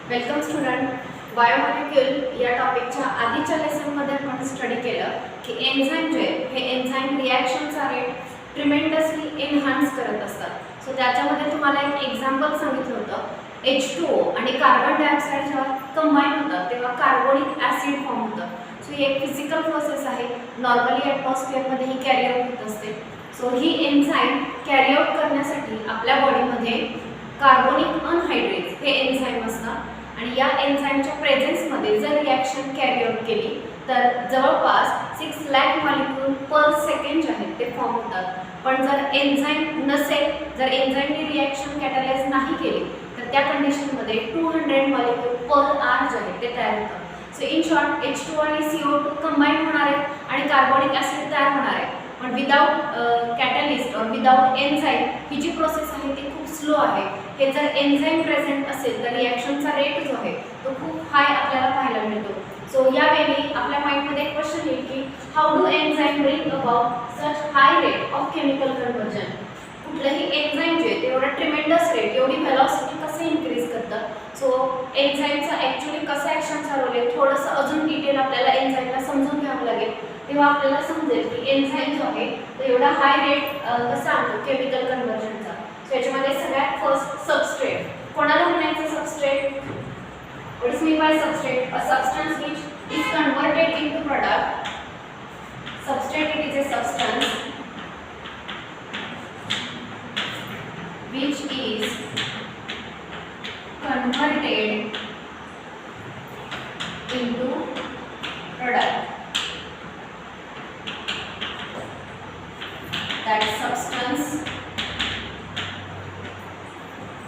Welcome student. Biomolecule या टॉपिकच्या आधीच्या लेसनमध्ये आपण स्टडी केलं की एन्झाईम जे हे एन्झाईम रिॲक्शनचा रेट ट्रिमेंडसली एनहान्स करत असतात. सो त्याच्यामध्ये तुम्हाला एक एक्झाम्पल सांगितलं होतं. H2O आणि कार्बन डायऑक्साईड जेव्हा कंबाईन होतात तेव्हा कार्बोनिक ॲसिड फॉर्म होतं. सो ही एक फिजिकल प्रोसेस आहे. नॉर्मली ॲटमॉस्फिअरमध्ये ही कॅरी आउट होत असते. सो ही एन्झाईम कॅरी आउट करण्यासाठी आपल्या बॉडीमध्ये कार्बोनिक अनहायड्रेट्स हे एन्झाईम असतात आणि या एन्झाईमच्या प्रेझेन्समध्ये जर रिॲक्शन कॅरी आउट केली तर जवळपास 6 लाख मॉलिक्यूल पर सेकंड जे आहेत ते फॉर्म होतात. पण जर एन्झाईम नसेल, जर एन्झाईमने रिॲक्शन कॅटलाइज नाही केली तर त्या कंडिशनमध्ये 200 मॉलिक्यूल पर आवर जे आहे ते तयार होतात. सो इन शॉर्ट H2O आणि CO2 कंबाईन होणार आहेत आणि कार्बोनिक ॲसिड तयार होणार आहे. पण विदाउट कॅटलिस्ट और विदाउट एन्झाईम ही जी प्रोसेस आहे ती खूप स्लो आहे. हे जर एन्झाईम प्रेझेंट असेल तर रिॲक्शनचा रेट जो आहे तो खूप हाय आपल्याला पाहायला मिळतो. सो यावेळी आपल्या माइंडमध्ये एक क्वेश्चन येईल की how do enzyme bring about such high rate of chemical conversion. कुठलंही एन्झाईम जे आहे तेवढा ट्रिमेंडस रेट, एवढी व्हेलॉसिटी कसं इन्क्रीज करतं. सो एन्झाईमचा ॲक्च्युली कसं ॲक्शन चालवले थोडंसं अजून डिटेल आपल्याला एन्झाईमला समजून घ्यावं लागेल. तेव्हा आपल्याला समजेल की एन्झाईम जो आहे तो एवढा हाय रेट कसा आणतो केमिकल कन्व्हर्जनचा. सो याच्यामध्ये सगळ्यात फर्स्ट सबस्ट्रेट. कोणाला म्हणायचं substrate? What is mean by substrate? A substance which is converted into product. Substrate it is a substance which is converted into product. That substance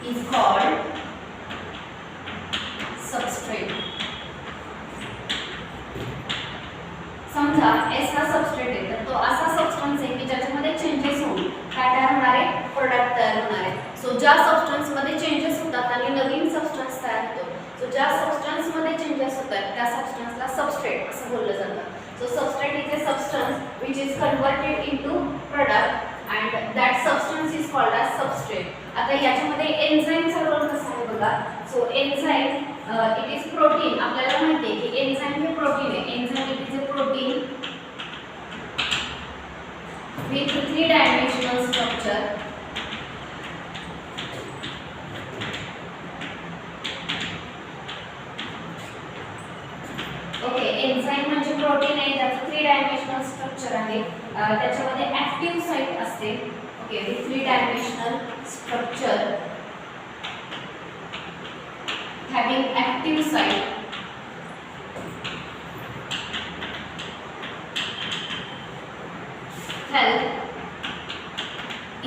is called substrate. समजा S हा substrate आहे तर तो असा substance आहे की ज्याच्यामध्ये changes होऊन काय तयार होणार आहे? प्रोडक्ट तयार होणार आहे. सो ज्या सबस्टन्समध्ये चेंजेस होतात आणि नवीन सबस्टन्स तयार होतो, सो ज्या सबस्टन्समध्ये चेंजेस होतात त्या सबस्टन्सला सबस्ट्रेट असं बोललं जातं. So substrate is a substance which is converted into product and that substance is called as substrate. आता याच्यामध्ये एन्झाईमचा रोल कसा आहे बघा. So enzyme it is protein. आपल्याला माहिती आहे की एन्झाईम हे प्रोटीन आहे. Enzyme it is a protein with 3-dimensional structure. Okay, enzyme म्हणजे प्रोटीन आहे ज्याचं 3-dimensional स्ट्रक्चर आहे. त्याच्यामध्ये ऍक्टिव्ह साइट असते. Okay, 3-dimensional structure having active site. Help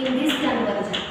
in this conversion.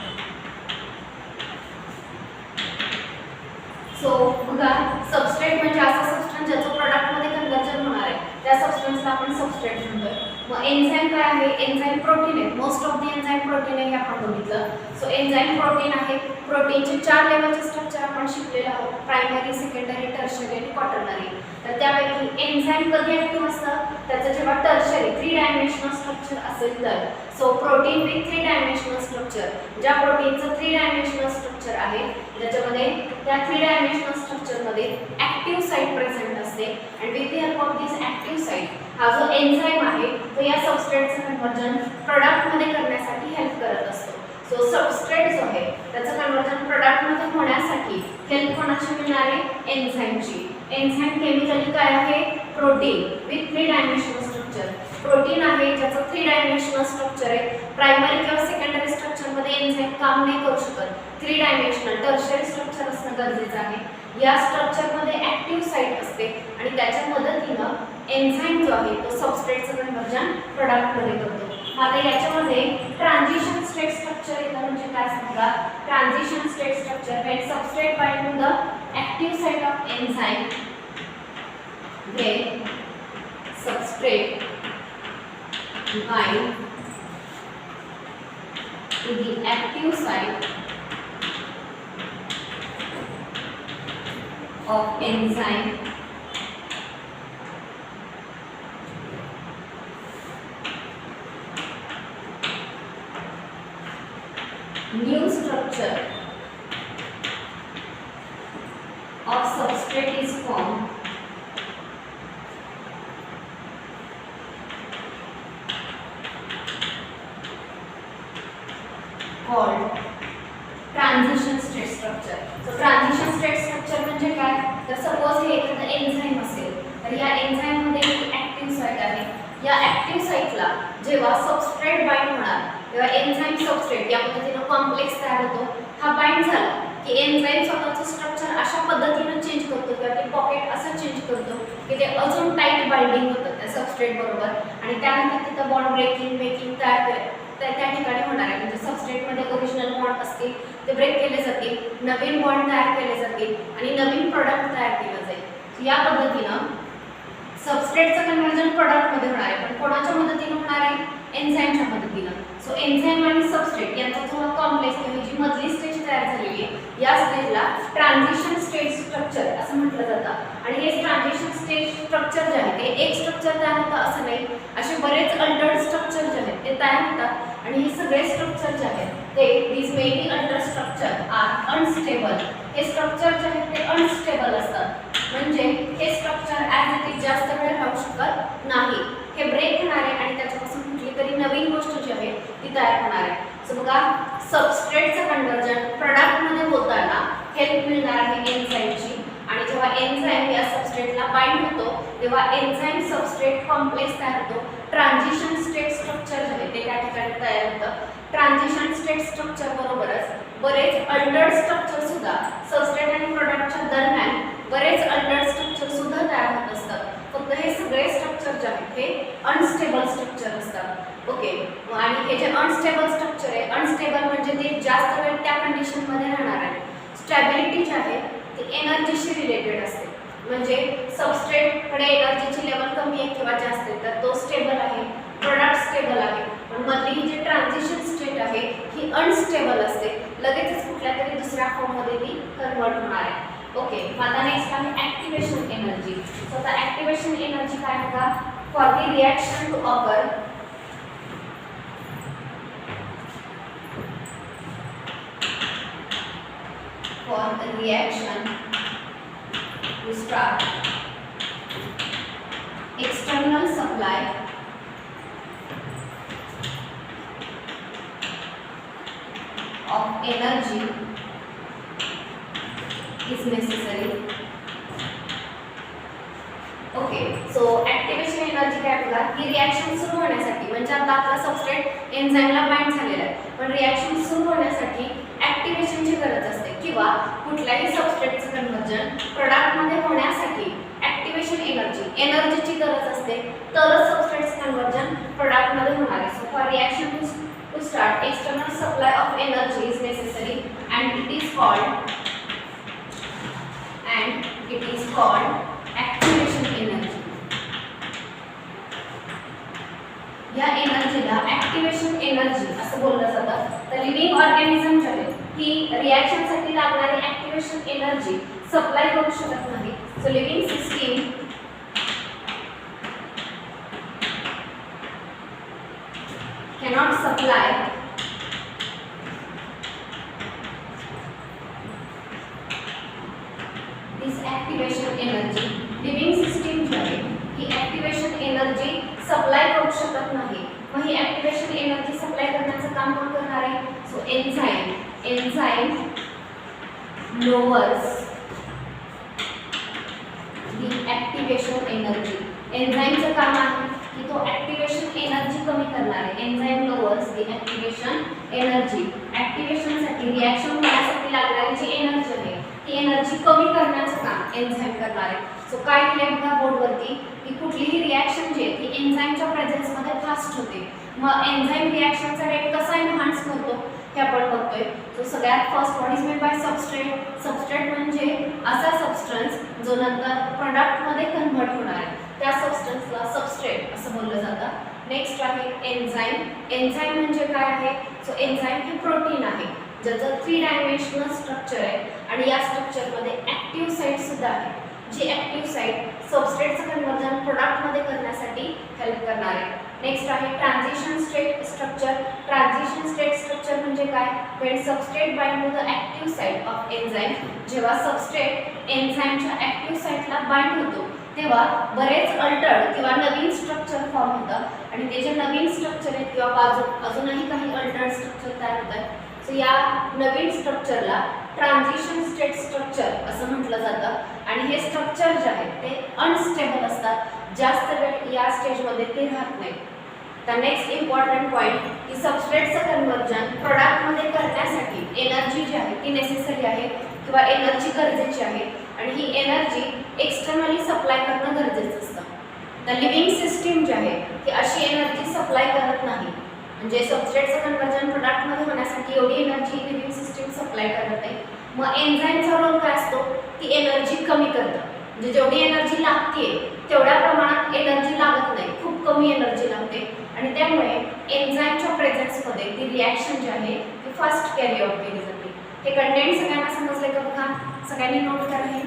So बघा, सबस्ट्रेट म्हणजे असा सबस्टन्स ज्याचं प्रोडक्टमध्ये कन्वर्जन होणार आहे त्या सबस्टन्सला आपण सबस्ट्रेट म्हणतोय. मग एन्झाईम काय आहे? एन्झाईम प्रोटीन आहे. Most of the enzyme protein आहे हे आपण बघितलं. सो एन्झाईम प्रोटीन आहे. प्रोटीनचे 4 लेवलचे स्ट्रक्चर आपण शिकलेलो आहोत. प्रायमरी, सेकंडरी, टर्शरी आणि क्वाटर्नरी. तर त्यापैकी एन्झाईम कधी ॲक्टिव्ह असतं? त्याचं जेव्हा टर्शरी 3-dimensional स्ट्रक्चर असेल तर. So protein with 3-dimensional structure, ज्या प्रोटीनचं 3-dimensional स्ट्रक्चर आहे ज्याच्यामध्ये त्या 3-dimensional स्ट्रक्चरमध्ये ॲक्टिव्ह साईट प्रेझेंट असते and with the help of this active site हा जो एन्झाईम आहे तो या सबस्ट्रेटचं कन्वर्जन प्रोडक्टमध्ये करण्यासाठी हेल्प करत असतो. सो सबस्ट्रेट जो आहे त्याचं कन्वर्जन प्रोडक्टमध्ये होण्यासाठी हेल्प कोणाची मिळणार आहे? एन्झाईमची. एन्झाईम केमिकली काय आहे? Protein with 3-dimensional structure. Protein आहे ज्याचं 3-dimensional स्ट्रक्चर आहे. प्रायमरी किंवा सेकंडरी स्ट्रक्चरमध्ये एन्झाईम काम नाही करू शकत. 3-dimensional टर्शरी स्ट्रक्चर असणं गरजेचं आहे. या स्ट्रक्चरमध्ये ॲक्टिव्ह साईट असते आणि त्याच्या मदतीनं एन्झाईम जो आहे तो सबस्ट्रेटचं कन्वर्जन प्रोडक्टमध्ये करतो. आता याच्यामध्ये ट्रान्झिशन स्टेट स्ट्रक्चर येतं म्हणजे काय सांगा? Transition state structure when substrate bind to the active site of enzyme, when substrate bind to the active site of enzyme, new structure of substrate is formed called transition state structure. So transition state structure म्हणजे काय, तर suppose हे एखादं enzyme असेल, तर या enzyme मध्ये एक ऍक्टिव्ह साइट आहे. या ऍक्टिव्ह साइटला जेव्हा सबस्ट्रेट बाइंड होणार तेव्हा एन्झाईम सबस्ट्रेट या पद्धतीने कॉम्प्लेक्स तयार होतो. हा बाइंड झाला की एन्झाईम स्वतःचं स्ट्रक्चर अशा पद्धतीने चेंज करतो किंवा ते पॉकेट असं चेंज करतो की ते अजून टाईट बाइंडिंग होतं त्या सबस्ट्रेट बरोबर, आणि त्यानंतर तिथं बॉन्ड ब्रेकिंग मेकिंग तयार त्या ठिकाणी होणार आहे. म्हणजे सबस्ट्रेटमध्ये ओरिजिनल बॉन्ड असतील ते ब्रेक केले जातील, नवीन बॉन्ड तयार केले जातील आणि नवीन प्रोडक्ट तयार केलं जाईल. या पद्धतीनं सबस्ट्रेटचं कन्व्हर्जन प्रोडक्टमध्ये होणार आहे, पण कोणाच्या मदतीने होणार आहे, एन्झाईमच्या मदतीनं. सो एन्झाईम आणि सबस्ट्रेट यांचा जो कॉम्प्लेक्स किंवा जी मधली स्टेज तयार झालेली आहे या स्टेजला ट्रान्झिशन स्टेट स्ट्रक्चर असं म्हटलं जातं. आणि हे ट्रान्झिशन स्टेज स्ट्रक्चर जे आहे ते एक स्ट्रक्चर तयार होतं असं नाही, असे बरेच अल्टर्ड स्ट्रक्चर जे आहेत ते तयार होतात. आणि हे सगळे स्ट्रक्चर जे आहेत ते these many alter structure are unstable. हे स्ट्रक्चर जे आहेत ते अनस्टेबल असतात, म्हणजे हे स्ट्रक्चर ॲज इट इज जास्त वेळ राहू शकत नाही. हे ब्रेक होणार आहे आणि त्याच्यापासून कुठली तरी नवीन गोष्ट जी आहे ती तयार होणार आहे. सो बघा, सबस्ट्रेटचं कन्व्हर्जन प्रोडक्टमध्ये होताना हेल्प मिळणार आहे एन्झाईमची. आणि जेव्हा एन्झाईम या सबस्ट्रेटला बाइंड होतो तेव्हा एन्झाईम सबस्ट्रेट कॉम्प्लेक्स तयार होतो. ट्रान्झिशन स्टेट स्ट्रक्चर जे आहे ते त्या ठिकाणी तयार होतं. ट्रान्झिशन स्टेट स्ट्रक्चर बरोबरच बरेच अल्टर्ड स्ट्रक्चर सुद्धा सबस्ट्रेट आणि प्रोडक्टच्या दरम्यान बरेच अल्टर्ड स्ट्रक्चर सुद्धा तयार होत असतात. फक्त हे सगळे स्ट्रक्चर जे आहेत ते अनस्टेबल स्ट्रक्चर असतात. ओके, आणि हे जे अनस्टेबल स्ट्रक्चर आहे, अनस्टेबल म्हणजे ते जास्त वेळ त्या कंडिशनमध्ये राहणार आहे. स्टॅबिलिटी जी आहे ती एनर्जीशी रिलेटेड असते. म्हणजे सबस्ट्रेटकडे एनर्जीची लेवल कमी आहे किंवा जास्त आहे तर तो स्टेबल आहे, प्रोडक्ट स्टेबल आहे. पण मधली ही जी ट्रान्झिशन स्टेट आहे ही अनस्टेबल असते, लगेचच कुठल्या तरी दुसऱ्या फॉर्ममध्ये ती कन्वर्ट होणार आहे. ओके, आता नेक्स्ट आहे ॲक्टिवेशन एनर्जी. सो आता ॲक्टिवेशन एनर्जी काय बघा, for the reaction to occur for the reaction to start, external supply of energy is necessary. Okay, so activation energy काय बघा, ही रिॲक्शन सुरू होण्यासाठी, म्हणजे आता आपला सबस्ट्रेट एन्झाईमला बाइंड झालेला आहे, पण रिॲक्शन सुरू होण्यासाठी ॲक्टिवेशनची गरज असते किंवा कुठल्याही सबस्ट्रेटचं कन्व्हर्जन प्रोडक्टमध्ये होण्यासाठी ॲक्टिवेशन एनर्जीची गरज असते, तरच सबस्ट्रेटचं कन्व्हर्जन प्रोडक्टमध्ये होणार आहे. So for reaction to start external supply of energy is necessary and it is called activation energy. या एनर्जीला ॲक्टिवेशन एनर्जी असं बोललं जातं. तर लिव्हिंग ऑर्गॅनिझम जे आहे ही रिॲक्शनसाठी लागणारी ॲक्टिवेशन एनर्जी सप्लाय करू शकत नाही. So living system cannot supply this activation energy. Living system जी आहे ही ॲक्टिवेशन एनर्जी सप्लाय करू शकत नाही. मग ही ॲक्टिवेशन एनर्जी सप्लाय करण्याचं काम कोण करणार आहे? So enzyme lowers the activation energy. एन्झाईमचं काम आहे की तो ॲक्टिवेशन एनर्जी कमी करणार आहे. Enzyme lowers the activation energy. ॲक्टिवेशनसाठी रिॲक्शन होण्यासाठी लागणारी जी एनर्जी आहे ती एनर्जी कमी करण्याचं काम एन्झाईम करणार आहे. सो काय दिले बघा बोर्डवरती की कुठलीही रिॲक्शन जी आहे ती एन्झाईमच्या प्रेझेन्समध्ये फास्ट होते. मग एन्झाईम रिॲक्शनचा रेट कसा एनहान्स करतो हे आपण बघतोय. सो सगळ्यात first what is made by substrate. Substrate म्हणजे असा सबस्टन्स जो नंतर प्रोडक्टमध्ये कन्व्हर्ट होणार आहे, त्या सबस्टन्सला सबस्ट्रेट असं बोललं जातं. नेक्स्ट आहे एन्झाईम. एन्झाईम म्हणजे काय आहे? सो एन्झाईम हे प्रोटीन आहे ज्याचं 3 डायमेन्शनल स्ट्रक्चर आहे आणि या स्ट्रक्चरमध्ये ॲक्टिव्ह साईट सुद्धा आहे, जी ॲक्टिव्ह साईट सबस्ट्रेटचं कन्व्हर्जन प्रोडक्टमध्ये करण्यासाठी हेल्प करणार आहे. नेक्स्ट आहे transition state structure. Transition state structure म्हणजे काय? When substrate bind to the active site of enzyme. जेव्हा सबस्ट्रेट एन्झाइमच्या ऍक्टिव्ह साइटला बाइंड होतो तेव्हा बरेच अल्टर्ड किंवा नवीन स्ट्रक्चर फॉर्म होतात आणि ते जे नवीन स्ट्रक्चर आहेत किंवा अजूनही काही अल्टर्ड स्ट्रक्चर तयार होतात. सो या नवीन स्ट्रक्चरला ट्रान्झिशन स्टेट स्ट्रक्चर असं म्हटलं जातं आणि हे स्ट्रक्चर जे आहेत ते अनस्टेबल असतात. जास्त वेळ या स्टेजमध्ये ते राहत नाही. तर नेक्स्ट इम्पॉर्टंट पॉईंट की सबस्ट्रेटचं कन्वर्जन प्रोडक्टमध्ये करण्यासाठी एनर्जी जी आहे ती नेसेसरी आहे किंवा एनर्जी गरजेची आहे आणि ही एनर्जी एक्सटर्नली सप्लाय करणं गरजेचं असतं. तर लिव्हिंग सिस्टीम जी आहे ती अशी एनर्जी सप्लाय करत नाही. म्हणजे सबस्ट्रेटचं कन्वर्जन प्रोडक्टमध्ये होण्यासाठी एवढी एनर्जी लिव्हिंग सिस्टीम सप्लाय करत नाही. मग एन्झाईमचा रोल काय असतो? ती एनर्जी कमी करतं. म्हणजे जेवढी एनर्जी लागते तेवढ्या प्रमाणात एनर्जी लागत नाही, खूप कमी एनर्जी लागते आणि त्यामुळे एन्झाईमच्या प्रेझेन्समध्ये ती रिॲक्शन जी आहे ती फास्ट कॅरी आउट केली जाते. हे कंटेंट सगळ्यांना समजले का? बघा सगळ्यांनी नोट करा हे.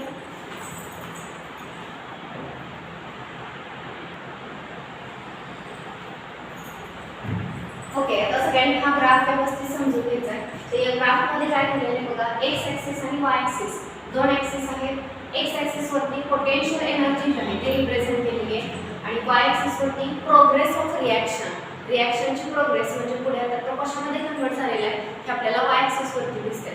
ओके, आता सगळ्यांनी हा ग्राफ व्यवस्थित समजून घ्यायचा आहे. तर या ग्राफमध्ये काय केलेलं आहे बघा, एक्स ॲक्सिस आणि वाय ॲक्सिस दोन ॲक्सिस आहेत. एक्स ॲक्सिस वरती पोटेन्शियल एनर्जी जी आहे ते रिप्रेझेंट केलेली आहे आणि वाय ॲक्सिस वरती प्रोग्रेस ऑफ रिॲक्शन. रिॲक्शनची प्रोग्रेस म्हणजे पुढे आता तो कशामध्ये कन्वर्ट झालेला आहे हे आपल्याला वाय ॲक्सिस वरती दिसते.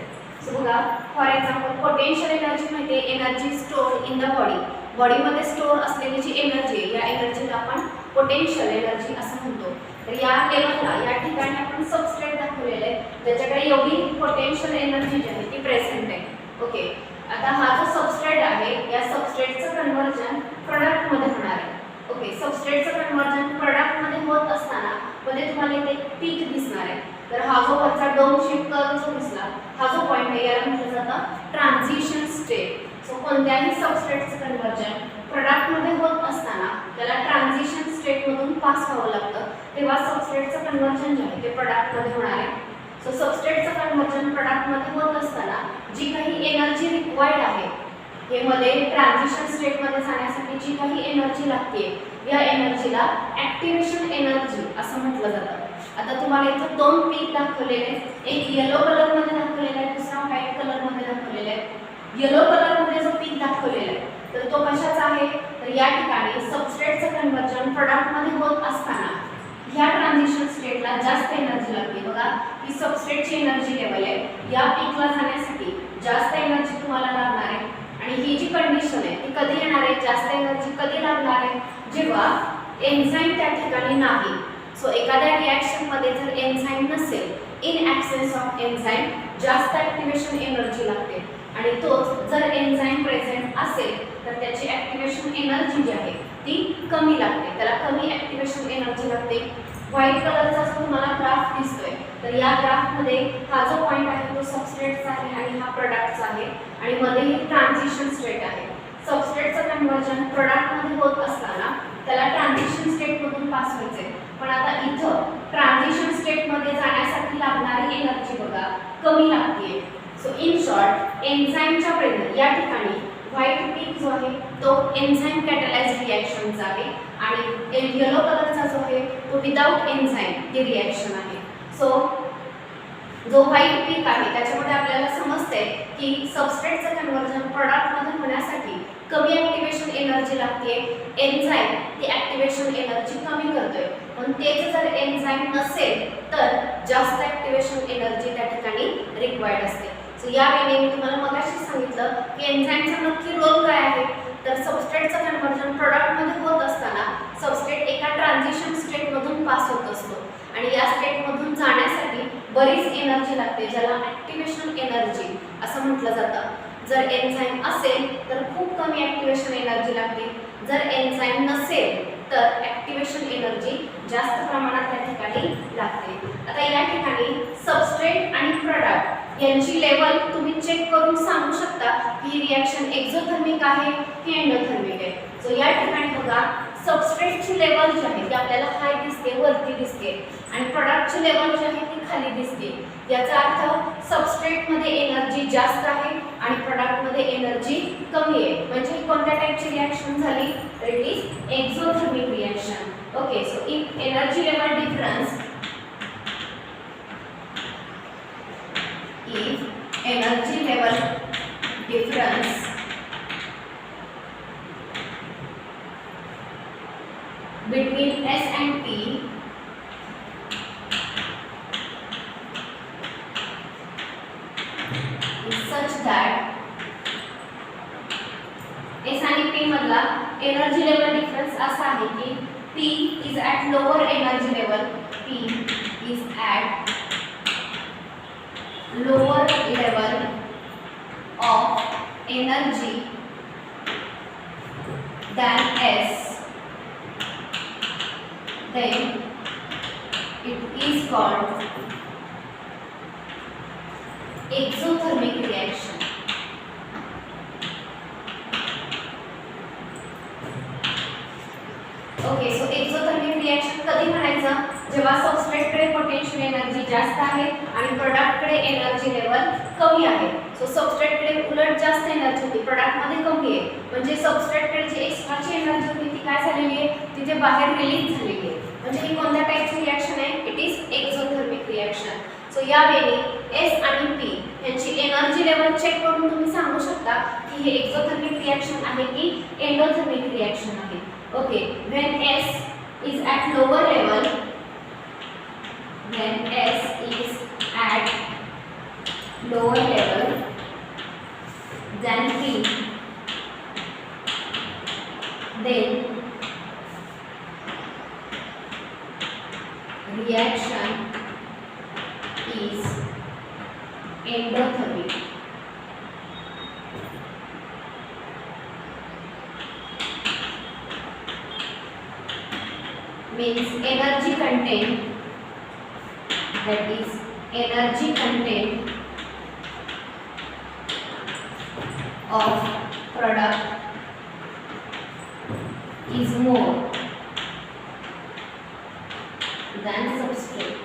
सो बघा फॉर एक्झाम्पल पोटेन्शियल एनर्जी म्हणजे energy store in the body. बॉडीमध्ये स्टोअर असलेली जी एनर्जी आहे या एनर्जीला आपण पोटेन्शियल एनर्जी असं म्हणतो. तर या लेवलला या ठिकाणी आपण सबस्ट्रेट दाखवलेलं आहे ज्याच्याकडे एवढी पोटेन्शियल एनर्जी जी आहे ती प्रेझेंट आहे. ओके, आता हा जो सबस्ट्रेट आहे या सबस्ट्रेटचं कन्वर्जन प्रोडक्टमध्ये होणार आहे. ओके, सबस्ट्रेटचं कन्वर्जन प्रोडक्टमध्ये होत असताना मध्ये तुम्हाला इथे पीक दिसणार आहे. तर हा जो वरचा डोम शेप कर्व जो दिसला हा जो पॉईंट आहे याला म्हटलं जातं ट्रान्झिशन स्टेट. सो कोणत्याही सबस्ट्रेटचं कन्वर्जन प्रोडक्टमध्ये होत असताना त्याला ट्रान्झिशन स्टेटमधून पास व्हावं लागतं तेव्हा सबस्ट्रेटचं कन्वर्जन जे आहे ते प्रोडक्टमध्ये होणार आहे. सो सबस्ट्रेटचं कन्वर्जन प्रोडक्टमध्ये होत असताना जी काही एनर्जी रिक्वायर्ड आहे हे मध्ये ट्रान्झिशन स्टेटमध्ये जाण्यासाठी जी काही एनर्जी लागते या एनर्जीला ॲक्टिवेशन एनर्जी असं म्हटलं जातं. आता तुम्हाला इथं दोन पीक दाखवलेले आहेत, एक येलो कलरमध्ये दाखवलेला आहे, दुसरा व्हाईट कलरमध्ये दाखवलेला आहे. येलो कलरमध्ये जो पीक दाखवलेला आहे तर तो कशाचा आहे? तर या ठिकाणी सबस्ट्रेटचं कन्वर्जन प्रोडक्टमध्ये होत असताना ह्या ट्रान्झिशन स्टेटला जास्त एनर्जी लागते. बघा ही सबस्ट्रेटची एनर्जी लेवल आहे. या पीकला जाण्यासाठी जास्त एनर्जी तुम्हाला लागणार आहे आणि ही जी कंडिशन आहे ती कधी येणार आहे? जास्त एनर्जी कधी लागणार आहे? जेव्हा एन्झाईम त्या ठिकाणी नाही. सो एखाद्या रिॲक्शनमध्ये जर एन्झाईम नसेल, इन ॲब्सेन्स ऑफ एन्झाईम जास्त ॲक्टिवेशन एनर्जी लागते आणि तोच जर एन्झाईम प्रेझेंट असेल तर त्याची ॲक्टिवेशन एनर्जी जी आहे ती कमी लागते, त्याला कमी ॲक्टिवेशन एनर्जी लागते. व्हाईट कलरचा जो तुम्हाला ग्राफ दिसतोय तर या ग्राफमध्ये हा जो पॉईंट आहे तो सबस्ट्रेटचा आहे आणि हा प्रोडक्टचा आहे आणि मध्ये ही ट्रान्झिशन स्टेट आहे. सबस्ट्रेटचं कन्वर्जन प्रोडक्टमध्ये होत असताना त्याला ट्रान्झिशन स्टेटमधून पास व्हायचे. पण आता इथं ट्रान्झिशन स्टेटमध्ये जाण्यासाठी लागणारी एनर्जी बघा कमी लागते. सो इन शॉर्ट एन्झाईमच्या प्रेझेंट या ठिकाणी व्हाईट पीक जो आहे तो एन्झाईम कॅटलाइज्ड रिॲक्शनचा आहे आणि येलो कलरचा जो आहे तो विदाउट एन्झाईम ही रिॲक्शन आहे. सो जो व्हाईट पीक आहे त्याच्यामध्ये आपल्याला समजते की सबस्ट्रेटचं कन्वर्जन प्रोडक्टमध्ये होण्यासाठी कमी ॲक्टिवेशन एनर्जी लागते. एन्झाईम ती ॲक्टिवेशन एनर्जी कमी करतोय पण तेच जर एन्झाईम नसेल तर जास्त ॲक्टिवेशन एनर्जी त्या ठिकाणी रिक्वायर्ड असते. सो या वेळी मी तुम्हाला मगाशी सांगितलं की एन्झाईमचा नक्की रोल काय आहे. तर सबस्ट्रेटचं कन्वर्जन प्रोडक्टमध्ये होत असताना सबस्ट्रेट एका ट्रान्झिशन स्टेटमधून पास होत असतो आणि या स्टेटमधून जाण्यासाठी बरीच एनर्जी लागते ज्याला ॲक्टिवेशन एनर्जी असं म्हटलं जातं. जर एन्झाईम असेल तर खूप कमी ॲक्टिवेशन एनर्जी लागते, जर एन्झाईम नसेल तर ॲक्टिवेशन एनर्जी जास्त प्रमाणात त्या ठिकाणी लागते. आता या ठिकाणी सबस्ट्रेट आणि प्रोडक्ट यांची लेवल तुम्ही चेक करून सांगू शकता की ही रिॲक्शन एक्झोथर्मिक आहे की एंडोथर्मिक आहे. सो या ठिकाणी बघा सबस्ट्रेटची लेवल जी आहे ती आपल्याला हाय दिसते, वरती दिसते आणि प्रोडक्टची लेवल जी आहे ती खाली दिसते. याचा अर्थ सबस्ट्रेटमध्ये एनर्जी जास्त आहे आणि प्रोडक्टमध्ये एनर्जी कमी आहे. म्हणजे कोणत्या टाईपची रिॲक्शन झाली? तर it is exothermic reaction. Okay, so if energy level difference, if energy level difference between S and P is such that S आणि P मधला एनर्जी लेवल डिफरन्स असा आहे की P is at lower energy level, P is at lower level of energy than S, then it is called exothermic reaction. Okay, so exothermic reaction कधी म्हणायचं, जेव्हा सबस्ट्रेटकडे potential energy जास्त आहे आणि प्रोडक्टकडे एनर्जी लेवल कमी आहे. सो सबस्ट्रेटकडे उलट जास्त एनर्जी होती, प्रोडक्टमध्ये कमी आहे, म्हणजे सबस्ट्रेटकडे जी एक्स्ट्राची एनर्जी होती ती काय झालेली आहे, तिथे बाहेर रिलीज झालेली आहे. म्हणजे ही कोणत्या टाईपची रिएक्शन आहे, it is exothermic reaction. So या वेळी एस आणि पी यांची एनर्जी लेवल चेक करून तुम्ही सांगू शकता की हे एक्झोथर्मिक रिएक्शन आहे की एंडोथर्मिक रिएक्शन आहे. Okay, when S is at lower level, when S is at lower level than P, then reaction is endothermic. Means energy content, that is energy content of product is more than substrate.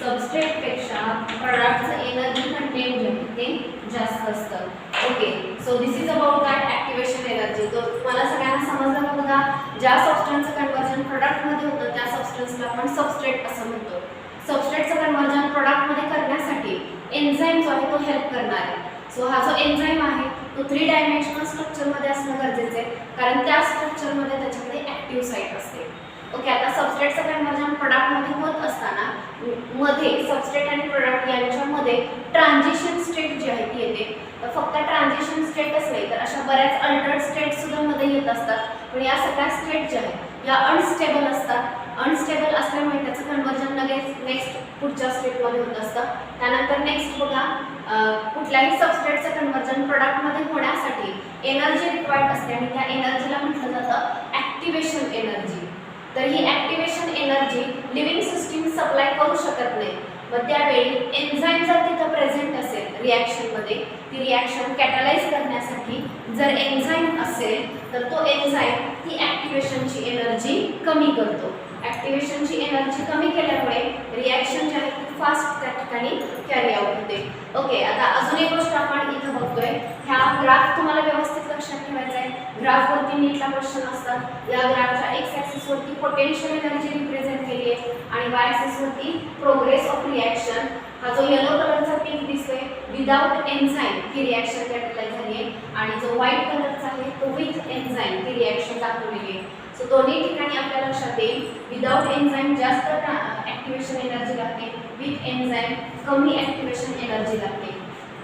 Substrate पेक्षा प्रोडक्टचं energy content जे आहे ते जास्त असतं. Okay, so this is about that activation energy. तो तुम्हाला सगळ्यांना समजलं का बघा, ज्या सबस्टन्सचं कन्वर्जन प्रोडक्टमध्ये होतं त्या सबस्टन्सला आपण सबस्ट्रेट असं म्हणतो. सबस्ट्रेटचं कन्वर्जन प्रोडक्टमध्ये करण्यासाठी एन्झाईम जो आहे तो हेल्प करणार आहे. सो हा जो एन्झाईम आहे तो 3 डायमेन्शनल स्ट्रक्चरमध्ये असणं गरजेचं आहे, कारण त्या स्ट्रक्चरमध्ये त्याच्यामध्ये ॲक्टिव्ह साईट असते. ओके, आता सबस्ट्रेटचं कन्वर्जन प्रोडक्टमध्ये होत असताना मध्ये सबस्ट्रेट आणि प्रोडक्ट यांच्यामध्ये ट्रान्झिशन स्टेट जी आहे ती येते. तर फक्त ट्रान्झिशन स्टेटच नाही तर अशा बऱ्याच अल्टर्ड स्टेट सुद्धा मध्ये येत असतात. पण या सगळ्या स्टेट ज्या आहेत या अनस्टेबल असतात. अनस्टेबल असल्यामुळे त्याचं कन्वर्जन लगेच नेक्स्ट पुढच्या स्टेटमध्ये होत असतं. त्यानंतर नेक्स्ट बघा, कुठल्याही सबस्ट्रेटचं कन्वर्जन प्रोडक्टमध्ये होण्यासाठी एनर्जी रिक्वायर्ड असते आणि त्या एनर्जीला म्हटलं जातं ॲक्टिवेशन एनर्जी. तर ही activation energy living system supply करू शकत नाही. मग त्यावेळी एन्झाईम जर तिथं प्रेझेंट असेल रिॲक्शनमध्ये, ती रिॲक्शन कॅटलाइज करण्यासाठी जर एन्झाईम असेल तर तो एन्झाईम ती ॲक्टिवेशनची एनर्जी कमी करतो. ॲक्टिवेशनची एनर्जी कमी केल्यामुळे रिॲक्शन जी आहे ती फास्ट त्या ठिकाणी कॅरी आउट होते. ओके, आता अजून एक गोष्ट आपण इथं बघतोय, ह्या ग्राफ तुम्हाला व्यवस्थित लक्षात ठेवायचा आहे. ग्राफवरती नीटला क्वेश्चन असतात. या ग्राफच्या एक्स ॲक्सिसवरती पोटेन्शियल एनर्जी रिप्रेझेंट केली आहे आणि वाय ॲक्सिसवरती प्रोग्रेस ऑफ रिॲक्शन. हा जो येलो कलरचा पीक दिसतोय विदाउट एन्झाईम ही रिॲक्शन कॅटलाइज झाली आहे आणि जो व्हाईट कलरचा आहे तो विथ एन्झाईम ही रिॲक्शन दाखवलेली आहे. सो दोन्ही ठिकाणी आपल्या लक्षात येईल विदाउट एन्झाईम जास्त ॲक्टिवेशन एनर्जी लागते, विथ एन्झाईम कमी ॲक्टिवेशन एनर्जी लागते.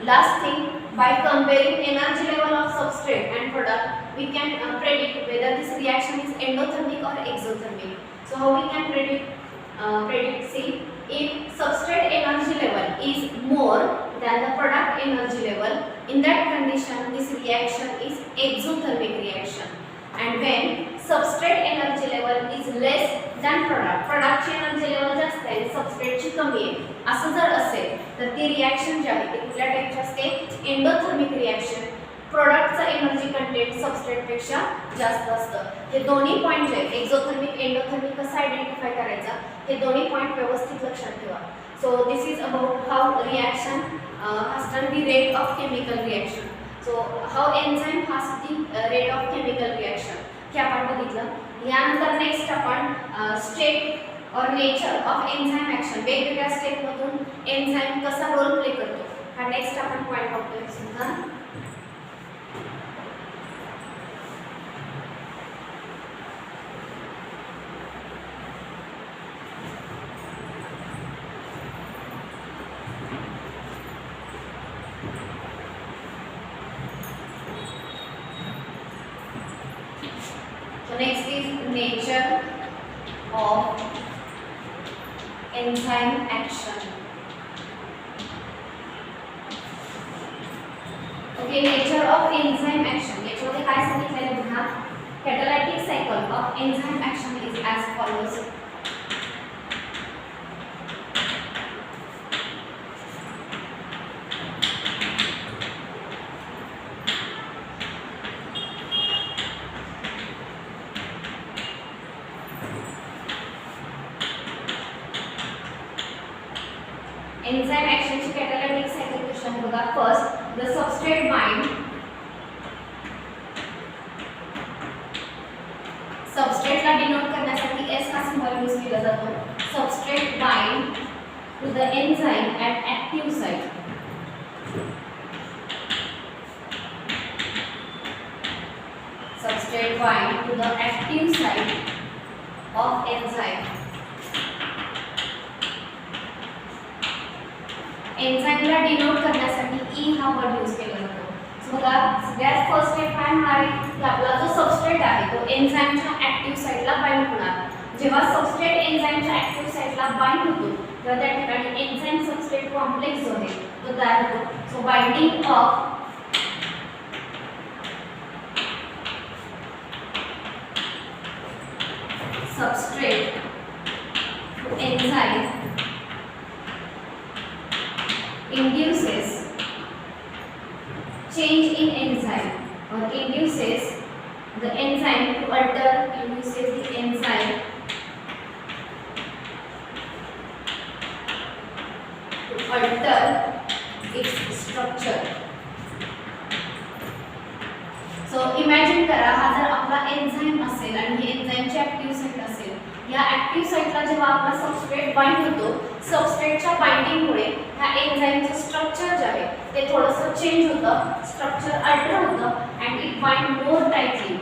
Last thing, by comparing energy level of substrate and product we can predict whether this reaction is endothermic or exothermic. So how we can predict, see, if substrate energy level is more than the product energy level, in that condition this reaction is exothermic reaction. And when substrate energy level is less than product ची energy level जास्त आहे substrate ची कमी आहे, असं जर असेल तर ती रिॲक्शन जी आहे ती कुठल्या टाईपची असते, एंडोथर्मिक रिॲक्शन. प्रोडक्टचा एनर्जी कंटेंट सबस्ट्रेट पेक्षा जास्त असतं. हे दोन्ही पॉईंट जे आहेत एक्झोथर्मिक एंडोथर्मिक कसं आयडेंटिफाय करायचं हे दोन्ही पॉईंट व्यवस्थित लक्षात ठेवा. So this is about how reaction has done the rate of chemical reaction. So how enzyme has the rate of chemical reaction हे आपण बघितलं. यानंतर नेक्स्ट आपण स्टेट और नेचर ऑफ एन्झाईम ॲक्शन, वेगवेगळ्या स्टेपमधून एन्झाईम कसा रोल प्ले करतो हा नेक्स्ट आपण पॉईंट बघतोय समजा. So next is nature of enzyme action. Okay, nature of enzyme action. याच्यामध्ये काय सांगितलेलं आहे बघा. Catalytic cycle of enzyme action is as follows. Enzyme ॲक्शनची कॅटॅलिटिक सायकल कशी आहे बघा. फर्स्ट द सबस्ट्रेट बाइंड, सबस्ट्रेटला डिनोट करण्यासाठी एस हा सिंबल यूज केला जातो. Substrate bind to the enzyme at active site. Substrate bind to the active site of enzyme. एन्झाईमला डिनोट करण्यासाठी ई हा वर्ड यूज केला जातो. बघा सगळ्यात फर्स्ट स्टेप काय होणार आहे की आपला जो सबस्ट्रेट आहे तो एन्झाईमच्या ॲक्टिव्ह साइटला बाइंड होणार. जेव्हा सबस्ट्रेट एन्झाईमच्या ॲक्टिव्ह साइटला बाइंड होतो तेव्हा त्या ठिकाणी एन्झाईम सबस्ट्रेट कॉम्प्लेक्स जो आहे तो तयार होतो. So binding of substrate to enzyme induces change in enzyme or induces the enzyme to alter, induces the enzyme to alter its structure. So imagine करा हा जर आपला एन्झाईम असेल आणि ही एन्झाईमची ॲक्टिव्ह साइट असेल. या ॲक्टिव्ह साइटला जेव्हा आपला सबस्ट्रेट बाइंड होतो सबस्ट्रेटच्या बाइंडिंगमुळे ह्या एन्झाईमचं स्ट्रक्चर जे आहे ते थोडंसं चेंज होतं, स्ट्रक्चर अल्टर होतं and it bind more tightly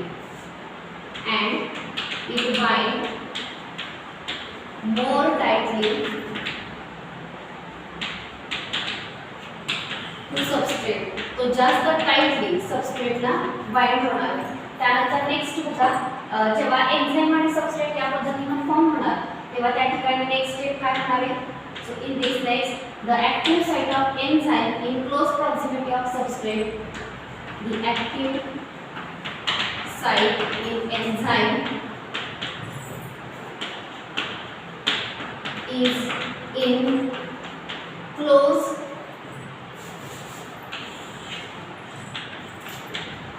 to substrate. तो जास्त टाइटली सबस्ट्रेटला बाइंड होणार आहे. त्यानंतर नेक्स्ट बघा जेव्हा एन्झाईम आणि सबस्ट्रेट या पद्धतीने फॉर्म होणार तेव्हा त्या ठिकाणी नेक्स्ट स्टेप काय होणार आहे. So in this next the active site of enzyme in close proximity of substrate, the active site in enzyme is in close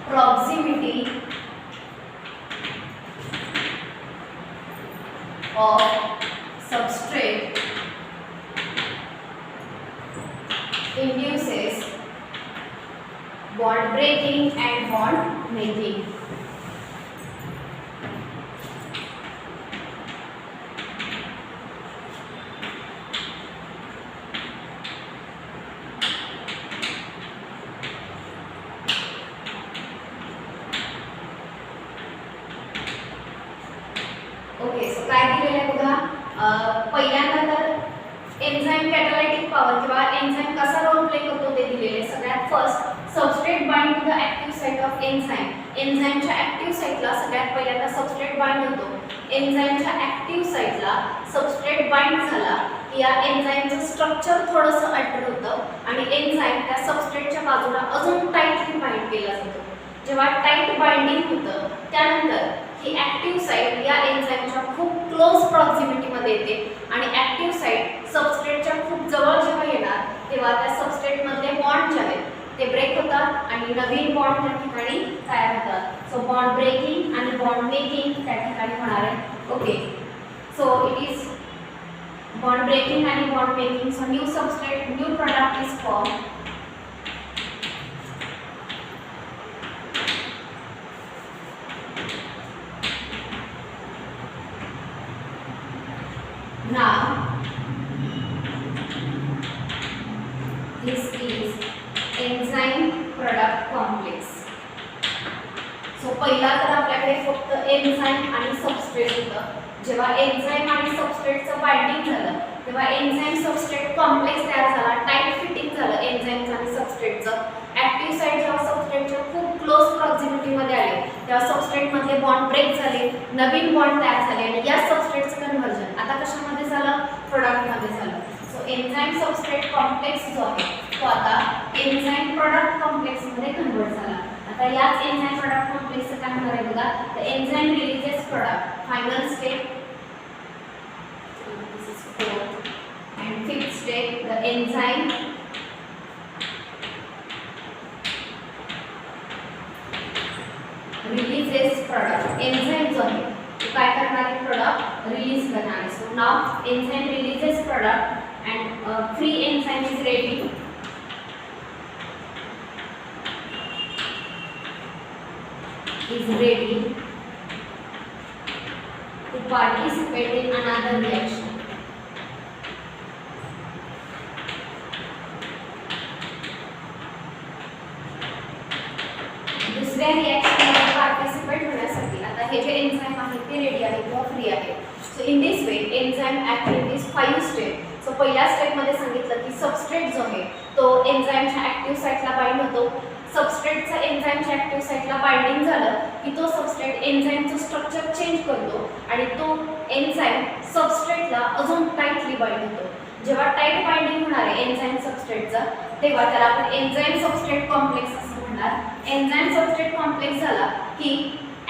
proximity of substrate induces bond breaking and bond making. Okay, so काय दिलेलं आहे बघा. पहिल्यांदा तर enzyme catalytic power किंवा enzyme कसा role play करतो ते दिलेले. सगळ्यात first substrate bind to the active site of enzyme. एन्झाईमच्या ॲक्टिव्ह साइटला सगळ्यात पहिल्यांदा सबस्ट्रेट बाइंड होतो. एन्झाईमच्या ॲक्टिव्ह साइटला सबस्ट्रेट बाइंड झाला की या एन्झाईमचं स्ट्रक्चर थोडंसं अल्टर होतं आणि एन्झाईम त्या सबस्ट्रेटच्या बाजूला अजून टाईटली बाइंड केला जातो. जेव्हा टाईट बाइंडिंग होतं त्यानंतर ही ॲक्टिव्ह साइट या एन्झाईमच्या खूप क्लोज प्रॉक्सिमिटीमध्ये येते आणि ॲक्टिव्ह साइट सबस्ट्रेटच्या खूप जवळ जेव्हा येणार तेव्हा त्या सबस्ट्रेटमधले बॉन्ड जे आहेत ते ब्रेक होतात आणि नवीन बॉन्ड त्या ठिकाणी तयार होतात. सो बॉन्ड ब्रेकिंग आणि बॉन्ड मेकिंग त्या ठिकाणी होणार आहे. Okay, so it is bond breaking आणि bond making. So new substrate, new product is form. Enzyme product complex. So पहिला तर आपल्याकडे फक्त एन्झाईम आणि सबस्ट्रेट होतं. जेव्हा एन्झाईम आणि सबस्ट्रेटचं बाइंडिंग झालं तेव्हा एन्झाईम सबस्ट्रेट कॉम्प्लेक्स तयार झाला, टाईट फिटिंग झालं एन्झाईमचं आणि सबस्ट्रेटचं. ॲक्टिव्ह साईट जेव्हा सबस्ट्रेटच्या खूप क्लोज प्रॉक्झिमिटीमध्ये आले तेव्हा सबस्ट्रेटमधले बॉन्ड ब्रेक झाले, नवीन बॉन्ड तयार झाले आणि या सबस्ट्रेटचं कन्व्हर्जन आता कशामध्ये झालं, प्रोडक्टमध्ये झालं. सो एन्झाईम सबस्ट्रेट कॉम्प्लेक्स जो आहे तो आता एन्झाईम प्रोडक्ट कॉम्प्लेक्समध्ये कन्व्हर्ट झाला. आता याच एन्झाईम प्रोडक्ट कॉम्प्लेक्सचं काय होणार आहे बघा, the enzyme releases product. Final step this is fourth and fifth step, the enzyme releases product. Enzyme जो आहे तो काय करणार आहे, प्रोडक्ट रिलीज करणार आहे. So now enzyme releases product and free enzyme is ready to participate in another reaction. दुसऱ्या reaction मध्ये पार्टिसिपेट होण्यासाठी आता हे जे एन्झाईम आहे ते रेडी आहे किंवा फ्री आहे. So in this way enzyme act in this 5 step. So पहिल्या स्टेप मध्ये सांगितलं की सबस्ट्रेट जो आहे तो एन्झाईमच्या ऍक्टिव्ह साइटला बाइंड होतो. सबस्ट्रेटचा एन्झाईमच्या ऍक्टिव्ह साइटला बाइंडिंग झालं की तो सबस्ट्रेट एन्झाईमचं स्ट्रक्चर चेंज करतो आणि तो एन्झाईम सबस्ट्रेटला अजून टाईटली बाइंड होतो. जेव्हा टाईट बाइंडिंग होणार आहे एन्झाईम सबस्ट्रेटचं तेव्हा त्याला आपण एन्झाईम सबस्ट्रेट कॉम्प्लेक्स असं म्हणणार. एन्झाईम सबस्ट्रेट कॉम्प्लेक्स झाला की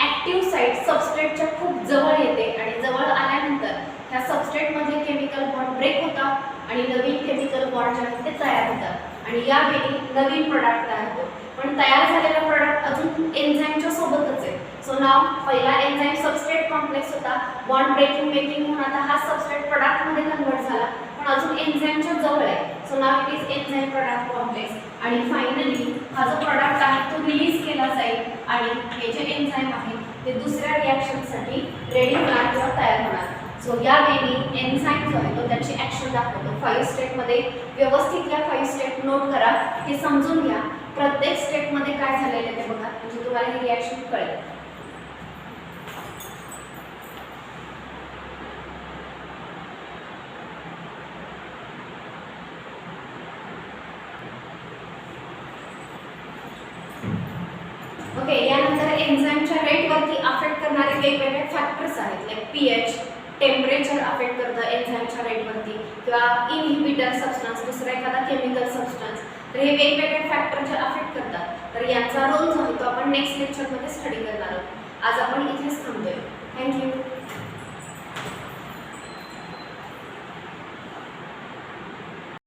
ऍक्टिव्ह साइट सबस्ट्रेटच्या खूप जवळ येते आणि जवळ आल्यानंतर ह्या सबस्ट्रेटमधले केमिकल बॉन्ड ब्रेक होतात आणि नवीन केमिकल बॉन्ड जे आहेत ते तयार होतात आणि यावेळी नवीन प्रोडक्ट तयार होतो. पण तयार झालेला प्रोडक्ट अजून एन्झाईमच्या सोबतच आहे. सो नाव पहिला एन्झाईम सबस्ट्रेट कॉम्प्लेक्स होता, बॉन्ड ब्रेकिंग मेकिंग होऊन आता हा सबस्ट्रेट प्रोडक्टमध्ये कन्वर्ट झाला पण अजून एन्झाईमच्या जवळ आहे. So now it is enzyme product complex आणि फायनली हा जो प्रोडक्ट आहे तो रिलीज केला जाईल आणि हे जे एन्झाईम आहे ते दुसऱ्या रिॲक्शनसाठी रेडी होणार किंवा तयार होणार. सो यावेळी एन्झाईम जो आहे तो त्याची ॲक्शन दाखवतो. 5 स्टेपमध्ये व्यवस्थित या 5 स्टेप नोट करा, हे समजून घ्या प्रत्येक स्टेपमध्ये काय झालेलं आहे ते बघा म्हणजे तुम्हाला ही रिॲक्शन कळेल. ओके, यानंतर एन्झाईमच्या रेटवरती अफेक्ट करणारे वेगवेगळे फॅक्टर्स आहेत. लाईक पीएच, टेम्परेचर अफेक्ट करतं एन्झाईमच्या रेटवरती किंवा इनहिबिटर सबस्टन्स, दुसरा एखादा केमिकल सबस्टन्स. तर हे वेगवेगळे फॅक्टर जे अफेक्ट करतात तर यांचा रोल जो आहे तो आपण नेक्स्ट लेक्चरमध्ये स्टडी करणार आहोत. आज आपण इथेच थांबतोय. थँक्यू.